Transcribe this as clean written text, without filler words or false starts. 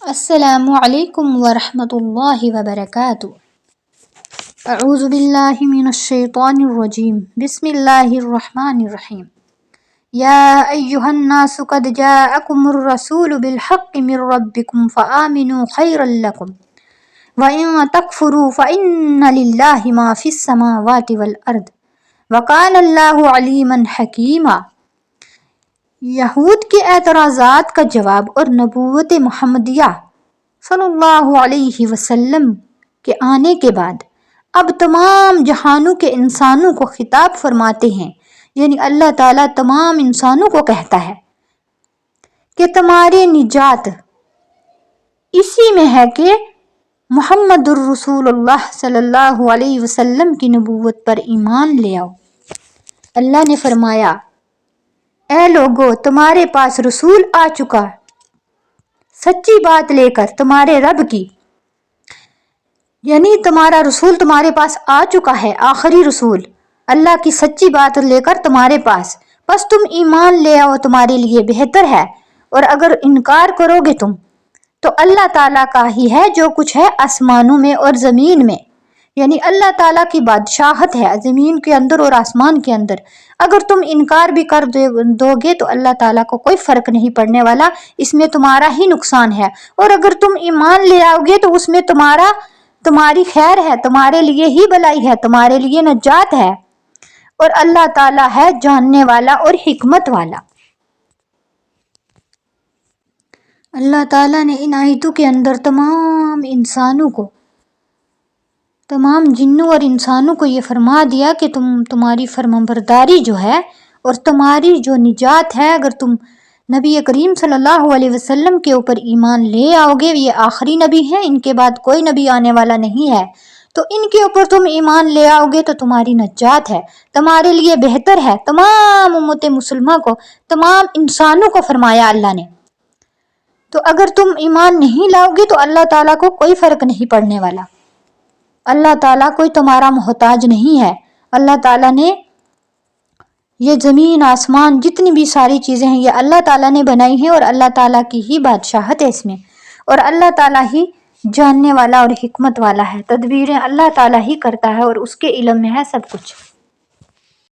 السلام علیکم ورحمۃ اللہ وبرکاتہ۔ اعوذ باللہ من الشیطان الرجیم، بسم اللہ الرحمن الرحیم۔ یا ایہا الناس قد جاءکم الرسول بالحق من ربکم فآمنوا خیرا لکم وإن تکفروا فإن للہ ما فی السماوات والارض وکان اللہ علیما حکیما۔ یہود کے اعتراضات کا جواب اور نبوت محمدیہ صلی اللہ علیہ وسلم کے آنے کے بعد اب تمام جہانوں کے انسانوں کو خطاب فرماتے ہیں، یعنی اللہ تعالیٰ تمام انسانوں کو کہتا ہے کہ تمہاری نجات اسی میں ہے کہ محمد الرسول اللہ صلی اللہ علیہ وسلم کی نبوت پر ایمان لے آؤ۔ اللہ نے فرمایا، اے لوگو، تمہارے پاس رسول آ چکا سچی بات لے کر تمہارے رب کی، یعنی تمہارا رسول تمہارے پاس آ چکا ہے، آخری رسول اللہ کی سچی بات لے کر تمہارے پاس، بس تم ایمان لے آؤ، تمہارے لیے بہتر ہے۔ اور اگر انکار کرو گے تم تو اللہ تعالیٰ کا ہی ہے جو کچھ ہے آسمانوں میں اور زمین میں، یعنی اللہ تعالیٰ کی بادشاہت ہے زمین کے اندر اور آسمان کے اندر۔ اگر تم انکار بھی کر دو گے تو اللہ تعالیٰ کو کوئی فرق نہیں پڑنے والا، اس میں تمہارا ہی نقصان ہے۔ اور اگر تم ایمان لے آؤ گے تو اس میں تمہاری خیر ہے، تمہارے لیے ہی بھلائی ہے، تمہارے لیے نجات ہے، اور اللہ تعالیٰ ہے جاننے والا اور حکمت والا۔ اللہ تعالیٰ نے ان آیتوں کے اندر تمام انسانوں کو، تمام جنوں اور انسانوں کو یہ فرما دیا کہ تمہاری فرمانبرداری جو ہے اور تمہاری جو نجات ہے، اگر تم نبی کریم صلی اللہ علیہ وسلم کے اوپر ایمان لے آؤ گے، یہ آخری نبی ہیں، ان کے بعد کوئی نبی آنے والا نہیں ہے، تو ان کے اوپر تم ایمان لے آؤ گے تو تمہاری نجات ہے، تمہارے لیے بہتر ہے۔ تمام امت مسلمہ کو، تمام انسانوں کو فرمایا اللہ نے۔ تو اگر تم ایمان نہیں لاؤ گے تو اللہ تعالیٰ کو کوئی فرق نہیں پڑنے والا، اللہ تعالیٰ کوئی تمہارا محتاج نہیں ہے۔ اللہ تعالیٰ نے یہ زمین آسمان جتنی بھی ساری چیزیں ہیں یہ اللہ تعالیٰ نے بنائی ہیں، اور اللہ تعالیٰ کی ہی بادشاہت ہے اس میں، اور اللہ تعالیٰ ہی جاننے والا اور حکمت والا ہے۔ تدبیریں اللہ تعالیٰ ہی کرتا ہے اور اس کے علم میں ہے سب کچھ۔